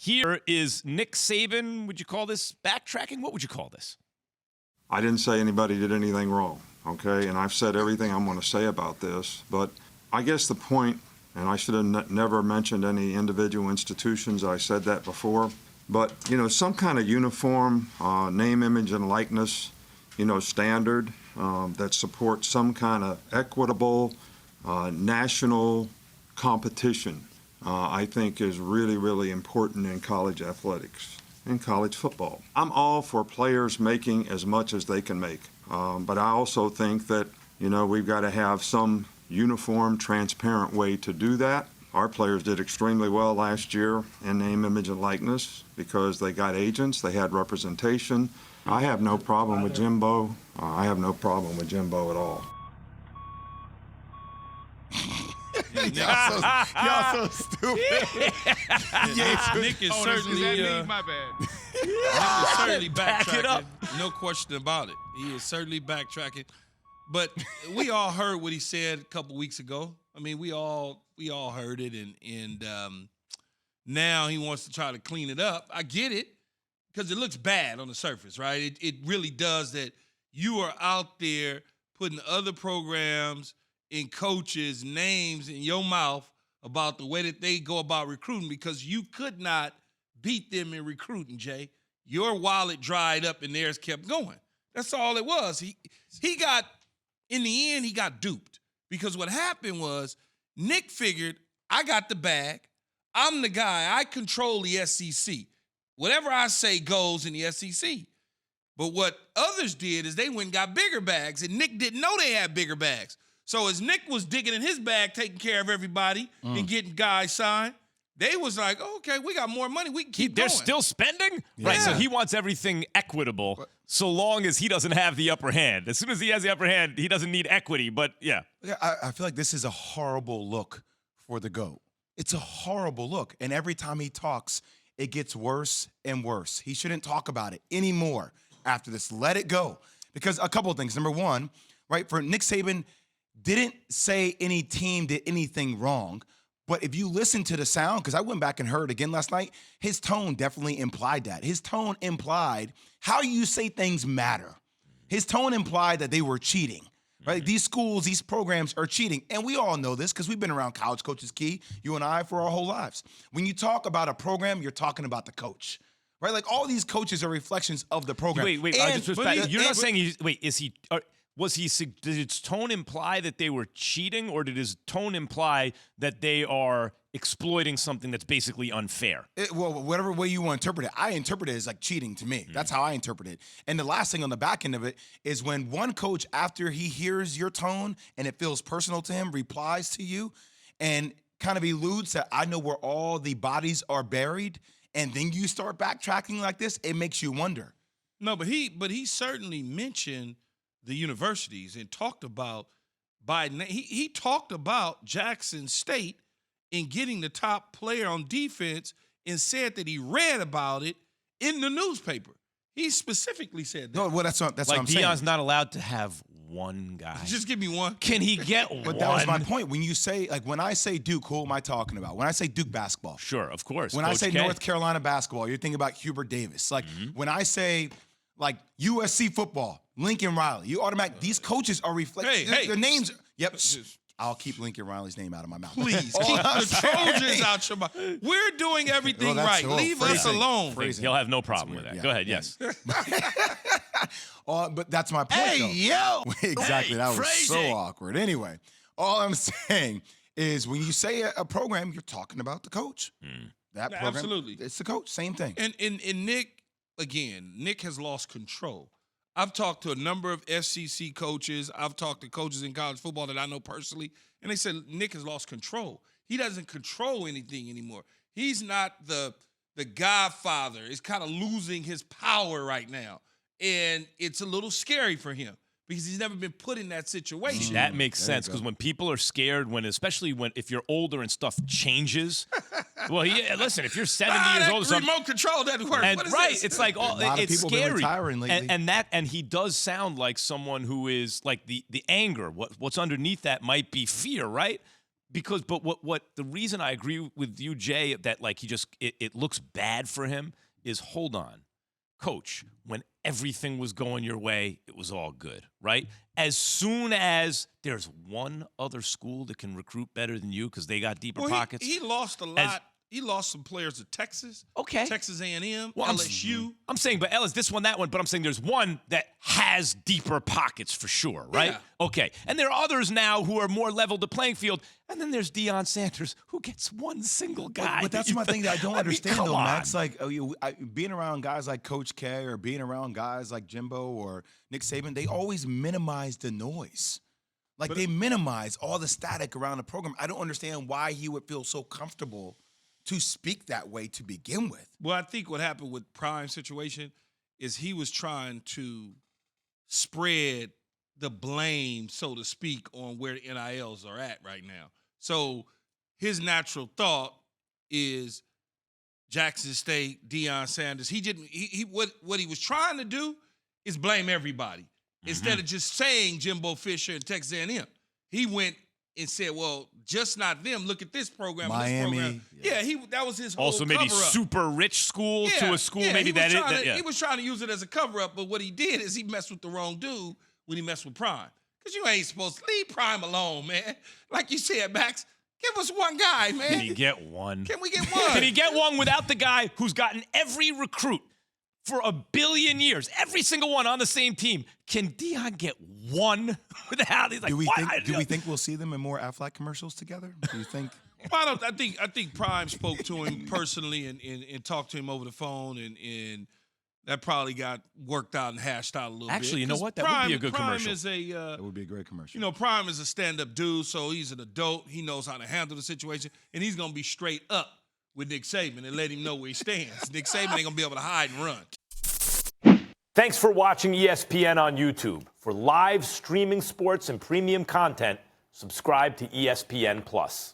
Here is Nick Saban. Would you call this backtracking? What would you call this? I didn't say anybody did anything wrong, okay? And I've said everything I'm going to say about this. But I guess the point, and I should have never mentioned any individual institutions. I said that before. But, some kind of uniform name, image, and likeness, standard that supports some kind of equitable national competition, I think is really, really important in college athletics, in college football. I'm all for players making as much as they can make. But I also think that, we've got to have some uniform, transparent way to do that. Our players did extremely well last year in name, image, and likeness because they got agents, they had representation. I have no problem with Jimbo. I have no problem with Jimbo at all. Y'all so stupid. Nick is certainly my bad. Nick is certainly Back it up. backtracking. No question about it. He is certainly backtracking. But we all heard what he said a couple weeks ago. I mean, we all heard it, and now he wants to try to clean it up. I get it, because it looks bad on the surface, right? It really does that. You are out there putting other programs and coaches' names in your mouth about the way that they go about recruiting, because you could not beat them in recruiting, Jay. Your wallet dried up and theirs kept going. That's all it was. He got, in the end, he got duped, because what happened was Nick figured, I got the bag. I'm the guy. I control the SEC. Whatever I say goes in the SEC. But what others did is they went and got bigger bags, and Nick didn't know they had bigger bags. So as Nick was digging in his bag, taking care of everybody and getting guys signed, they was like, oh, okay, we got more money. We can keep They're going. still spending? Yeah. Right, so he wants everything equitable so long as he doesn't have the upper hand. As soon as he has the upper hand, he doesn't need equity, but yeah. I feel like this is a horrible look for the GOAT. It's a horrible look. And every time he talks, it gets worse and worse. He shouldn't talk about it anymore after this. Let it go. Because a couple of things. Number one, right, for Nick Saban, didn't say any team did anything wrong. But if you listen to the sound, because I went back and heard again last night, his tone definitely implied that. His tone implied how you say things matter. His tone implied that they were cheating, right? These schools, these programs are cheating. And we all know this because we've been around college coaches, Key, you and I, for our whole lives. When you talk about a program, you're talking about the coach, right? Like all these coaches are reflections of the program. Wait, you're not saying is he... did his tone imply that they were cheating, or did his tone imply that they are exploiting something that's basically unfair? Well, whatever way you want to interpret it, I interpret it as like cheating to me. That's how I interpret it. And the last thing on the back end of it is when one coach, after he hears your tone and it feels personal to him, replies to you and kind of alludes that I know where all the bodies are buried, and then you start backtracking like this, it makes you wonder. No, but he certainly mentioned the universities and talked about Biden. He talked about Jackson State and getting the top player on defense and said that he read about it in the newspaper. He specifically said that. No, well, that's what I'm saying. Deion's not allowed to have one guy. Just give me one. Can he get one? But that was my point. When you say, like, when I say Duke, who am I talking about? When I say Duke basketball. Sure, of course. When Coach I say K. North Carolina basketball, you're thinking about Hubert Davis. Like, when I say, like, USC football, Lincoln Riley, you automatic. These coaches are reflecting. Hey, their names. Yep. I'll keep Lincoln Riley's name out of my mouth. Please keep the Trojans out your mouth. We're doing everything right. Leave us alone. He'll have no problem with that. Yeah, Go ahead, yes. But that's my point, though. yo. Exactly. That was so phrasing. awkward. Anyway, all I'm saying is when you say a program, you're talking about the coach. That program, Absolutely. it's the coach. Same thing. And Nick, again, Nick has lost control. I've talked to a number of SEC coaches. I've talked to coaches in college football that I know personally, and they said Nick has lost control. He doesn't control anything anymore. He's not the godfather. He's kind of losing his power right now, and it's a little scary for him because he's never been put in that situation. That makes sense because when people are scared, especially if you're older and stuff changes. Well, listen, if you're 70 years old, remote control doesn't work. And what is right, this? it's like it's people scary. been retiring lately. And he does sound like someone who is like the anger. What's underneath that might be fear, right? But what the reason I agree with you, Jay, that like it looks bad for him is, hold on, coach, when everything was going your way, it was all good, right? As soon as there's one other school that can recruit better than you because they got deeper pockets. He lost a lot. He lost some players to Texas. Okay. Texas A&M, Well, LSU. I'm saying, but Ellis, this one, that one, but I'm saying there's one that has deeper pockets for sure, right? Yeah. Okay. And there are others now who are more leveled the playing field. And then there's Deion Sanders, who gets one single guy. But that's my thing that I don't understand, come though, on. Max. Like, being around guys like Coach K or being around guys like Jimbo or Nick Saban, they always minimize the noise. Like, they minimize all the static around the program. I don't understand why he would feel so comfortable to speak that way to begin with. Well, I think what happened with Prime's situation is he was trying to spread the blame, so to speak, on where the NILs are at right now. So his natural thought is Jackson State, Deion Sanders. What he was trying to do is blame everybody. Instead of just saying Jimbo Fisher and Texas A&M. He went and said, well, just not them. Look at this program. Miami. This program. Yeah, that was his whole Also maybe cover-up. super rich school to a school maybe He was trying to use it as a cover-up, but what he did is he messed with the wrong dude when he messed with Prime. Because you ain't supposed to leave Prime alone, man. Like you said, Max, give us one guy, man. Can he get one? Can we get one? Can he get one without the guy who's gotten every recruit for a billion years, every single one on the same team? Can Deion get one without? He's like, Do we think we'll see them in more Aflac commercials together? Do you think? Well, I think Prime spoke to him personally and talked to him over the phone, and that probably got worked out and hashed out a little bit. Actually, you know what? That would be a good commercial. That would be a great commercial. Prime is a stand-up dude, so he's an adult. He knows how to handle the situation, and he's going to be straight up with Nick Saban and let him know where he stands. Nick Saban ain't going to be able to hide and run. Thanks for watching ESPN on YouTube. For live streaming sports and premium content, subscribe to ESPN+.